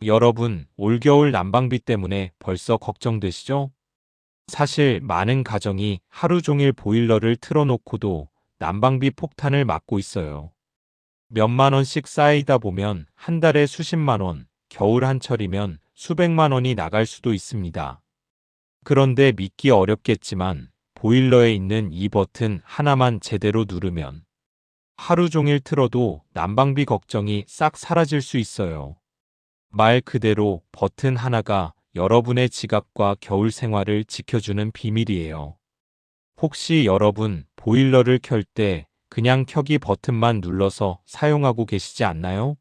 여러분, 올겨울 난방비 때문에 벌써 걱정되시죠? 사실 많은 가정이 하루 종일 보일러를 틀어놓고도 난방비 폭탄을 맞고 있어요. 몇만 원씩 쌓이다 보면 한 달에 수십만 원, 겨울 한철이면 수백만 원이 나갈 수도 있습니다. 그런데 믿기 어렵겠지만 보일러에 있는 이 버튼 하나만 제대로 누르면 하루 종일 틀어도 난방비 걱정이 싹 사라질 수 있어요. 말 그대로 버튼 하나가 여러분의 지갑과 겨울 생활을 지켜주는 비밀이에요. 혹시 여러분 보일러를 켤 때 그냥 켜기 버튼만 눌러서 사용하고 계시지 않나요?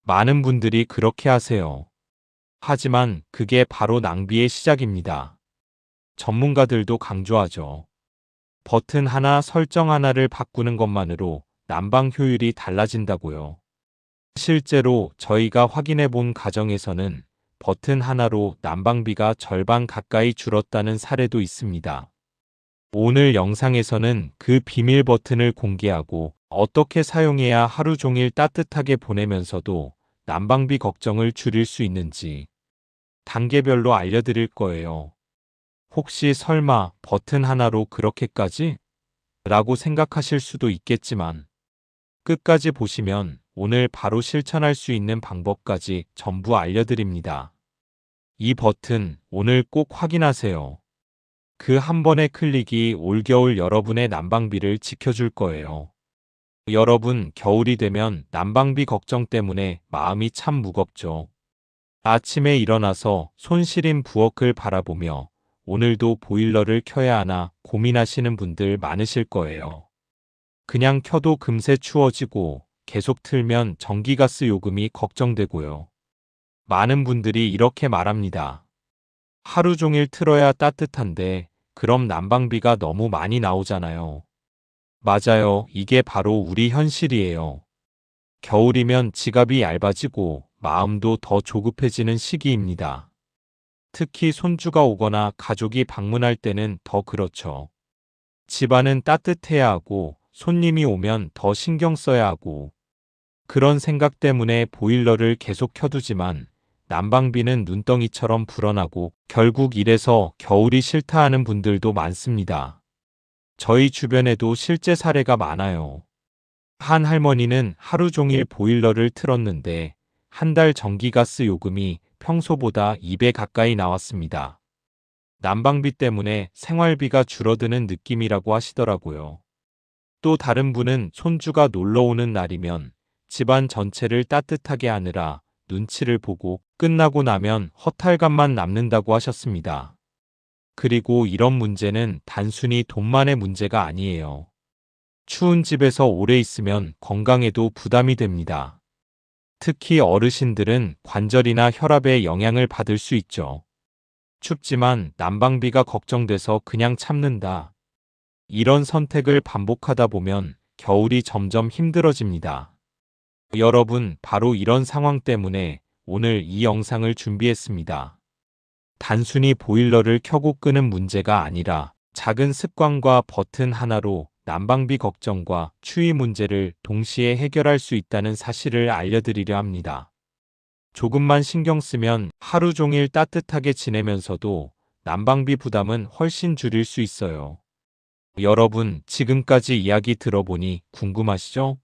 많은 분들이 그렇게 하세요. 하지만 그게 바로 낭비의 시작입니다. 전문가들도 강조하죠. 버튼 하나, 설정 하나를 바꾸는 것만으로 난방 효율이 달라진다고요. 실제로 저희가 확인해 본 가정에서는 버튼 하나로 난방비가 절반 가까이 줄었다는 사례도 있습니다. 오늘 영상에서는 그 비밀 버튼을 공개하고 어떻게 사용해야 하루 종일 따뜻하게 보내면서도 난방비 걱정을 줄일 수 있는지 단계별로 알려드릴 거예요. 혹시 설마 버튼 하나로 그렇게까지? 라고 생각하실 수도 있겠지만 끝까지 보시면 오늘 바로 실천할 수 있는 방법까지 전부 알려드립니다. 이 버튼 오늘 꼭 확인하세요. 그 한 번의 클릭이 올겨울 여러분의 난방비를 지켜줄 거예요. 여러분, 겨울이 되면 난방비 걱정 때문에 마음이 참 무겁죠. 아침에 일어나서 손 시린 부엌을 바라보며 오늘도 보일러를 켜야 하나 고민하시는 분들 많으실 거예요. 그냥 켜도 금세 추워지고 계속 틀면 전기가스 요금이 걱정되고요. 많은 분들이 이렇게 말합니다. 하루 종일 틀어야 따뜻한데 그럼 난방비가 너무 많이 나오잖아요. 맞아요. 이게 바로 우리 현실이에요. 겨울이면 지갑이 얇아지고 마음도 더 조급해지는 시기입니다. 특히 손주가 오거나 가족이 방문할 때는 더 그렇죠. 집안은 따뜻해야 하고 손님이 오면 더 신경 써야 하고 그런 생각 때문에 보일러를 계속 켜두지만 난방비는 눈덩이처럼 불어나고 결국 이래서 겨울이 싫다 하는 분들도 많습니다. 저희 주변에도 실제 사례가 많아요. 한 할머니는 하루 종일 보일러를 틀었는데 한 달 전기가스 요금이 평소보다 2배 가까이 나왔습니다. 난방비 때문에 생활비가 줄어드는 느낌이라고 하시더라고요. 또 다른 분은 손주가 놀러 오는 날이면 집안 전체를 따뜻하게 하느라 눈치를 보고 끝나고 나면 허탈감만 남는다고 하셨습니다. 그리고 이런 문제는 단순히 돈만의 문제가 아니에요. 추운 집에서 오래 있으면 건강에도 부담이 됩니다. 특히 어르신들은 관절이나 혈압에 영향을 받을 수 있죠. 춥지만 난방비가 걱정돼서 그냥 참는다. 이런 선택을 반복하다 보면 겨울이 점점 힘들어집니다. 여러분, 바로 이런 상황 때문에 오늘 이 영상을 준비했습니다. 단순히 보일러를 켜고 끄는 문제가 아니라 작은 습관과 버튼 하나로 난방비 걱정과 추위 문제를 동시에 해결할 수 있다는 사실을 알려드리려 합니다. 조금만 신경 쓰면 하루 종일 따뜻하게 지내면서도 난방비 부담은 훨씬 줄일 수 있어요. 여러분, 지금까지 이야기 들어보니 궁금하시죠?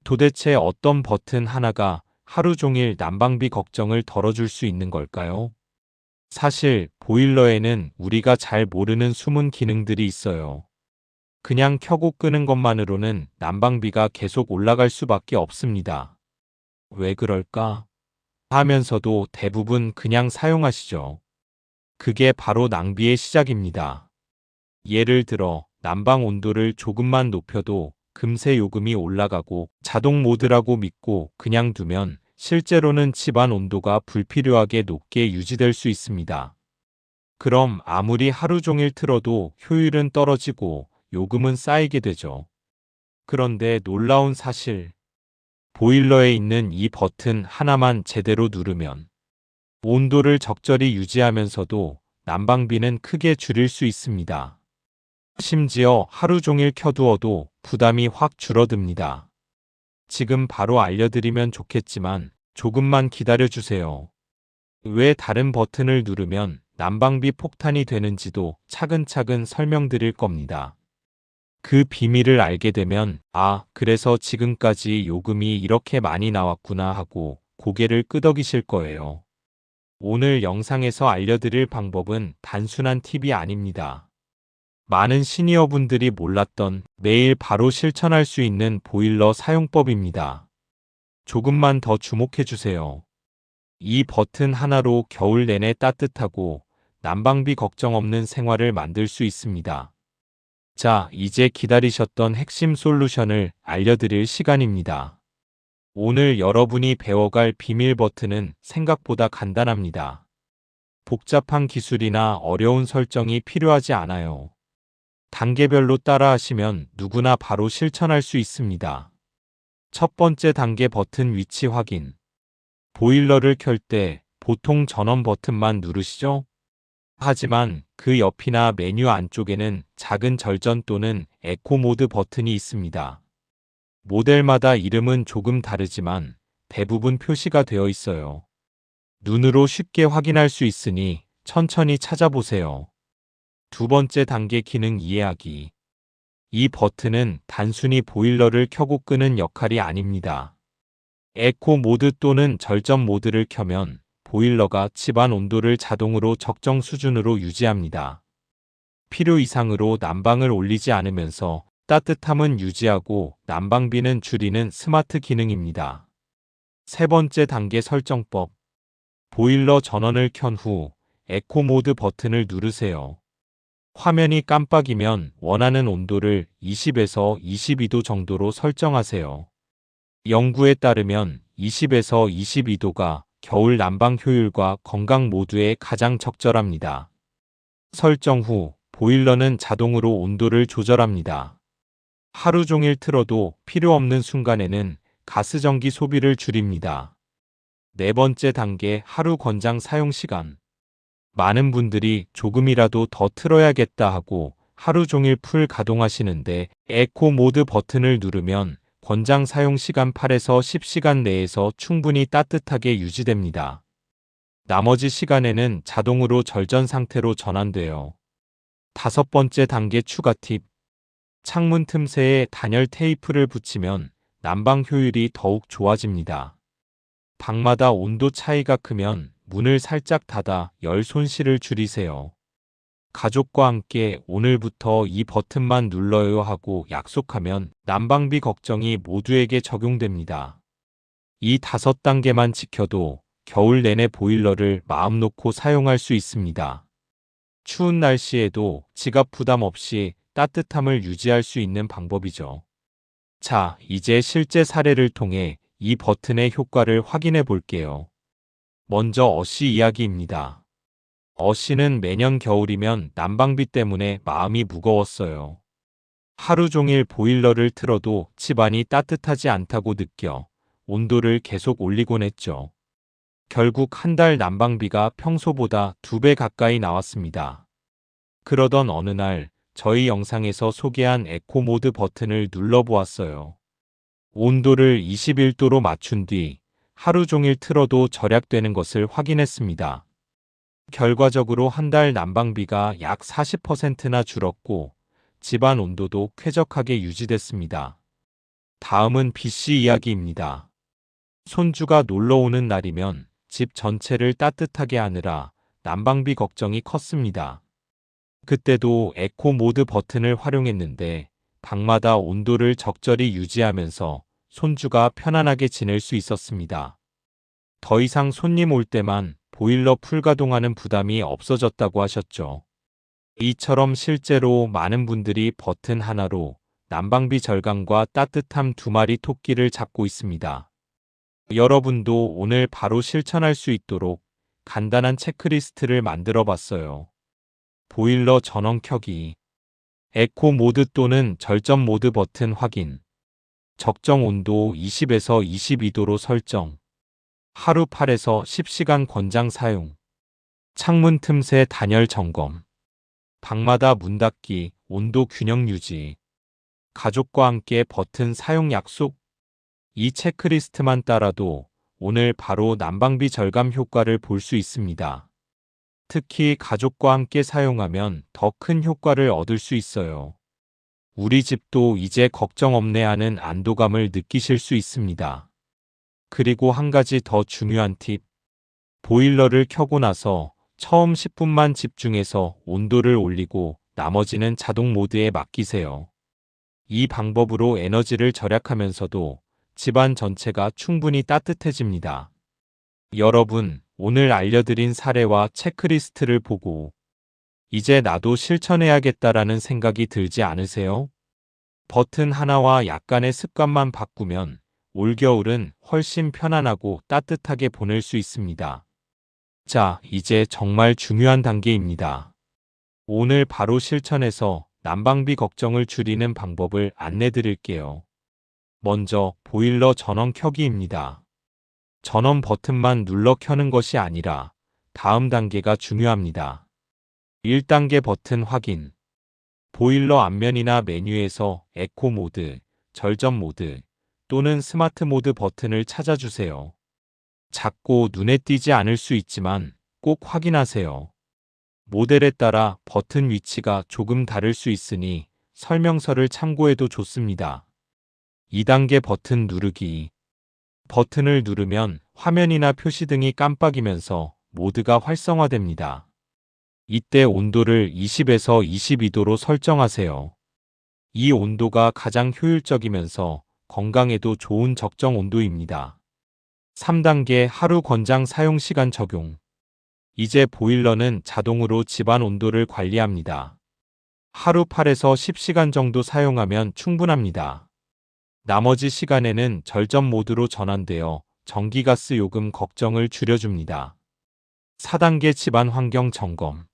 도대체 어떤 버튼 하나가 하루 종일 난방비 걱정을 덜어줄 수 있는 걸까요? 사실 보일러에는 우리가 잘 모르는 숨은 기능들이 있어요. 그냥 켜고 끄는 것만으로는 난방비가 계속 올라갈 수밖에 없습니다. 왜 그럴까? 하면서도 대부분 그냥 사용하시죠. 그게 바로 낭비의 시작입니다. 예를 들어 난방 온도를 조금만 높여도 금세 요금이 올라가고 자동 모드라고 믿고 그냥 두면 실제로는 집안 온도가 불필요하게 높게 유지될 수 있습니다. 그럼 아무리 하루 종일 틀어도 효율은 떨어지고 요금은 쌓이게 되죠. 그런데 놀라운 사실, 보일러에 있는 이 버튼 하나만 제대로 누르면 온도를 적절히 유지하면서도 난방비는 크게 줄일 수 있습니다. 심지어 하루 종일 켜두어도 부담이 확 줄어듭니다. 지금 바로 알려드리면 좋겠지만 조금만 기다려주세요. 왜 다른 버튼을 누르면 난방비 폭탄이 되는지도 차근차근 설명드릴 겁니다. 그 비밀을 알게 되면, 아, 그래서 지금까지 요금이 이렇게 많이 나왔구나 하고 고개를 끄덕이실 거예요. 오늘 영상에서 알려드릴 방법은 단순한 팁이 아닙니다. 많은 시니어분들이 몰랐던 매일 바로 실천할 수 있는 보일러 사용법입니다. 조금만 더 주목해주세요. 이 버튼 하나로 겨울 내내 따뜻하고 난방비 걱정 없는 생활을 만들 수 있습니다. 자, 이제 기다리셨던 핵심 솔루션을 알려드릴 시간입니다. 오늘 여러분이 배워갈 비밀 버튼은 생각보다 간단합니다. 복잡한 기술이나 어려운 설정이 필요하지 않아요. 단계별로 따라하시면 누구나 바로 실천할 수 있습니다. 첫 번째 단계 버튼 위치 확인. 보일러를 켤 때 보통 전원 버튼만 누르시죠? 하지만 그 옆이나 메뉴 안쪽에는 작은 절전 또는 에코 모드 버튼이 있습니다. 모델마다 이름은 조금 다르지만 대부분 표시가 되어 있어요. 눈으로 쉽게 확인할 수 있으니 천천히 찾아보세요. 두 번째 단계 기능 이해하기. 이 버튼은 단순히 보일러를 켜고 끄는 역할이 아닙니다. 에코 모드 또는 절전 모드를 켜면 보일러가 집안 온도를 자동으로 적정 수준으로 유지합니다. 필요 이상으로 난방을 올리지 않으면서 따뜻함은 유지하고 난방비는 줄이는 스마트 기능입니다. 세 번째 단계 설정법. 보일러 전원을 켠 후 에코 모드 버튼을 누르세요. 화면이 깜빡이면 원하는 온도를 20에서 22도 정도로 설정하세요. 연구에 따르면 20에서 22도가 겨울 난방 효율과 건강 모두에 가장 적절합니다. 설정 후 보일러는 자동으로 온도를 조절합니다. 하루 종일 틀어도 필요 없는 순간에는 가스전기 소비를 줄입니다. 네 번째 단계 하루 권장 사용 시간. 많은 분들이 조금이라도 더 틀어야겠다 하고 하루 종일 풀 가동하시는데 에코 모드 버튼을 누르면 권장 사용 시간 8에서 10시간 내에서 충분히 따뜻하게 유지됩니다. 나머지 시간에는 자동으로 절전 상태로 전환돼요. 다섯 번째 단계 추가 팁. 창문 틈새에 단열 테이프를 붙이면 난방 효율이 더욱 좋아집니다. 방마다 온도 차이가 크면 문을 살짝 닫아 열 손실을 줄이세요. 가족과 함께 오늘부터 이 버튼만 눌러요 하고 약속하면 난방비 걱정이 모두에게 적용됩니다. 이 5단계만 지켜도 겨울 내내 보일러를 마음 놓고 사용할 수 있습니다. 추운 날씨에도 지갑 부담 없이 따뜻함을 유지할 수 있는 방법이죠. 자, 이제 실제 사례를 통해 이 버튼의 효과를 확인해 볼게요. 먼저 어씨 이야기입니다. 어씨는 매년 겨울이면 난방비 때문에 마음이 무거웠어요. 하루 종일 보일러를 틀어도 집안이 따뜻하지 않다고 느껴 온도를 계속 올리곤 했죠. 결국 한 달 난방비가 평소보다 2배 가까이 나왔습니다. 그러던 어느 날 저희 영상에서 소개한 에코 모드 버튼을 눌러보았어요. 온도를 21도로 맞춘 뒤 하루 종일 틀어도 절약되는 것을 확인했습니다. 결과적으로 한 달 난방비가 약 40%나 줄었고 집안 온도도 쾌적하게 유지됐습니다. 다음은 BC 이야기입니다. 손주가 놀러 오는 날이면 집 전체를 따뜻하게 하느라 난방비 걱정이 컸습니다. 그때도 에코 모드 버튼을 활용했는데 방마다 온도를 적절히 유지하면서 손주가 편안하게 지낼 수 있었습니다. 더 이상 손님 올 때만 보일러 풀 가동하는 부담이 없어졌다고 하셨죠. 이처럼 실제로 많은 분들이 버튼 하나로 난방비 절감과 따뜻함 2마리 토끼를 잡고 있습니다. 여러분도 오늘 바로 실천할 수 있도록 간단한 체크리스트를 만들어 봤어요. 보일러 전원 켜기, 에코 모드 또는 절전 모드 버튼 확인, 적정 온도 20에서 22도로 설정, 하루 8에서 10시간 권장 사용, 창문 틈새 단열 점검, 방마다 문 닫기, 온도 균형 유지, 가족과 함께 버튼 사용 약속. 이 체크리스트만 따라도 오늘 바로 난방비 절감 효과를 볼 수 있습니다. 특히 가족과 함께 사용하면 더 큰 효과를 얻을 수 있어요. 우리 집도 이제 걱정 없네 하는 안도감을 느끼실 수 있습니다. 그리고 한 가지 더 중요한 팁. 보일러를 켜고 나서 처음 10분만 집중해서 온도를 올리고 나머지는 자동 모드에 맡기세요. 이 방법으로 에너지를 절약하면서도 집안 전체가 충분히 따뜻해집니다. 여러분, 오늘 알려드린 사례와 체크리스트를 보고 이제 나도 실천해야겠다라는 생각이 들지 않으세요? 버튼 하나와 약간의 습관만 바꾸면 올겨울은 훨씬 편안하고 따뜻하게 보낼 수 있습니다. 자, 이제 정말 중요한 단계입니다. 오늘 바로 실천해서 난방비 걱정을 줄이는 방법을 안내 드릴게요. 먼저 보일러 전원 켜기입니다. 전원 버튼만 눌러 켜는 것이 아니라 다음 단계가 중요합니다. 1단계 버튼 확인. 보일러 앞면이나 메뉴에서 에코 모드, 절전 모드 또는 스마트 모드 버튼을 찾아주세요. 작고 눈에 띄지 않을 수 있지만 꼭 확인하세요. 모델에 따라 버튼 위치가 조금 다를 수 있으니 설명서를 참고해도 좋습니다. 2단계 버튼 누르기. 버튼을 누르면 화면이나 표시등이 깜빡이면서 모드가 활성화됩니다. 이때 온도를 20에서 22도로 설정하세요. 이 온도가 가장 효율적이면서 건강에도 좋은 적정 온도입니다. 3단계 하루 권장 사용 시간 적용. 이제 보일러는 자동으로 집안 온도를 관리합니다. 하루 8에서 10시간 정도 사용하면 충분합니다. 나머지 시간에는 절전 모드로 전환되어 전기가스 요금 걱정을 줄여줍니다. 4단계 집안 환경 점검.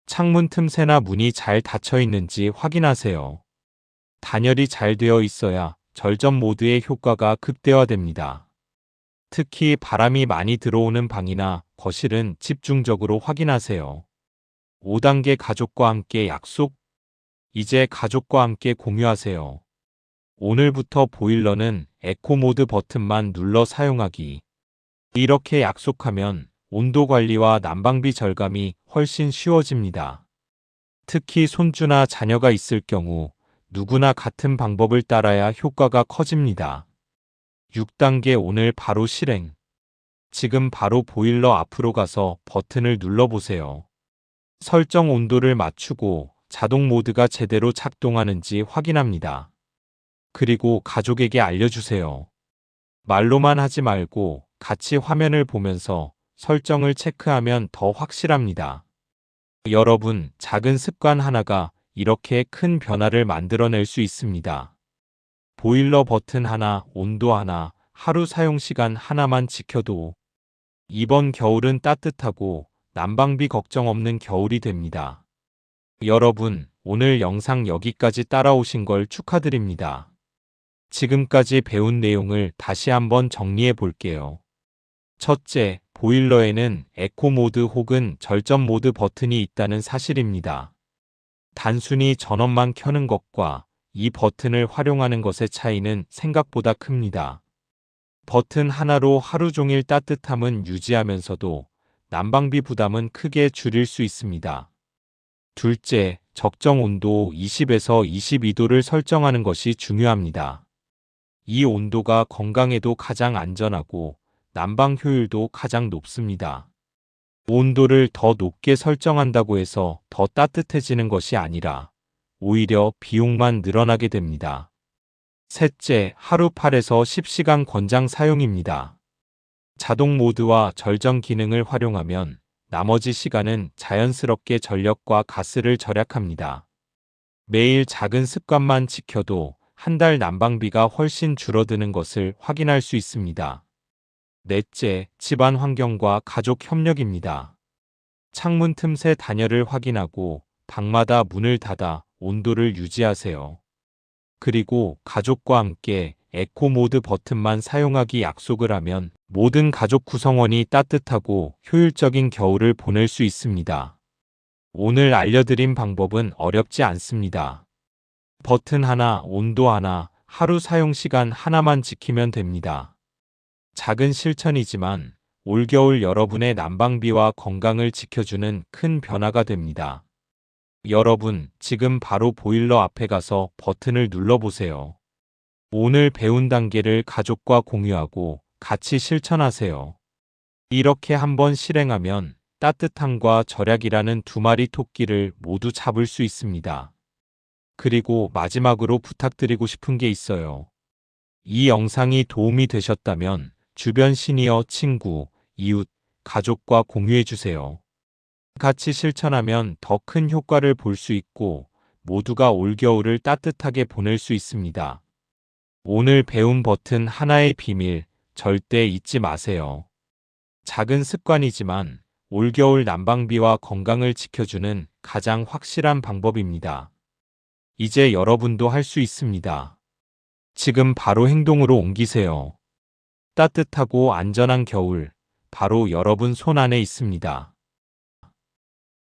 창문 틈새나 문이 잘 닫혀 있는지 확인하세요. 단열이 잘 되어 있어야 절전 모드의 효과가 극대화됩니다. 특히 바람이 많이 들어오는 방이나 거실은 집중적으로 확인하세요. 5단계 가족과 함께 약속. 이제 가족과 함께 공유하세요. 오늘부터 보일러는 에코 모드 버튼만 눌러 사용하기. 이렇게 약속하면 온도 관리와 난방비 절감이 훨씬 쉬워집니다. 특히 손주나 자녀가 있을 경우 누구나 같은 방법을 따라야 효과가 커집니다. 6단계 오늘 바로 실행. 지금 바로 보일러 앞으로 가서 버튼을 눌러보세요. 설정 온도를 맞추고 자동 모드가 제대로 작동하는지 확인합니다. 그리고 가족에게 알려주세요. 말로만 하지 말고 같이 화면을 보면서 설정을 체크하면 더 확실합니다. 여러분, 작은 습관 하나가 이렇게 큰 변화를 만들어낼 수 있습니다. 보일러 버튼 하나, 온도 하나, 하루 사용 시간 하나만 지켜도 이번 겨울은 따뜻하고 난방비 걱정 없는 겨울이 됩니다. 여러분, 오늘 영상 여기까지 따라오신 걸 축하드립니다. 지금까지 배운 내용을 다시 한번 정리해 볼게요. 첫째, 보일러에는 에코 모드 혹은 절전 모드 버튼이 있다는 사실입니다. 단순히 전원만 켜는 것과 이 버튼을 활용하는 것의 차이는 생각보다 큽니다. 버튼 하나로 하루 종일 따뜻함은 유지하면서도 난방비 부담은 크게 줄일 수 있습니다. 둘째, 적정 온도 20에서 22도를 설정하는 것이 중요합니다. 이 온도가 건강에도 가장 안전하고 난방 효율도 가장 높습니다. 온도를 더 높게 설정한다고 해서 더 따뜻해지는 것이 아니라 오히려 비용만 늘어나게 됩니다. 셋째, 하루 8에서 10시간 권장 사용입니다. 자동 모드와 절전 기능을 활용하면 나머지 시간은 자연스럽게 전력과 가스를 절약합니다. 매일 작은 습관만 지켜도 한 달 난방비가 훨씬 줄어드는 것을 확인할 수 있습니다. 넷째, 집안 환경과 가족 협력입니다. 창문 틈새 단열을 확인하고 방마다 문을 닫아 온도를 유지하세요. 그리고 가족과 함께 에코 모드 버튼만 사용하기 약속을 하면 모든 가족 구성원이 따뜻하고 효율적인 겨울을 보낼 수 있습니다. 오늘 알려드린 방법은 어렵지 않습니다. 버튼 하나, 온도 하나, 하루 사용 시간 하나만 지키면 됩니다. 작은 실천이지만 올겨울 여러분의 난방비와 건강을 지켜주는 큰 변화가 됩니다. 여러분, 지금 바로 보일러 앞에 가서 버튼을 눌러보세요. 오늘 배운 단계를 가족과 공유하고 같이 실천하세요. 이렇게 한번 실행하면 따뜻함과 절약이라는 두 마리 토끼를 모두 잡을 수 있습니다. 그리고 마지막으로 부탁드리고 싶은 게 있어요. 이 영상이 도움이 되셨다면 주변 시니어 친구, 이웃, 가족과 공유해 주세요. 같이 실천하면 더 큰 효과를 볼 수 있고 모두가 올겨울을 따뜻하게 보낼 수 있습니다. 오늘 배운 버튼 하나의 비밀 절대 잊지 마세요. 작은 습관이지만 올겨울 난방비와 건강을 지켜주는 가장 확실한 방법입니다. 이제 여러분도 할 수 있습니다. 지금 바로 행동으로 옮기세요. 따뜻하고 안전한 겨울, 바로 여러분 손 안에 있습니다.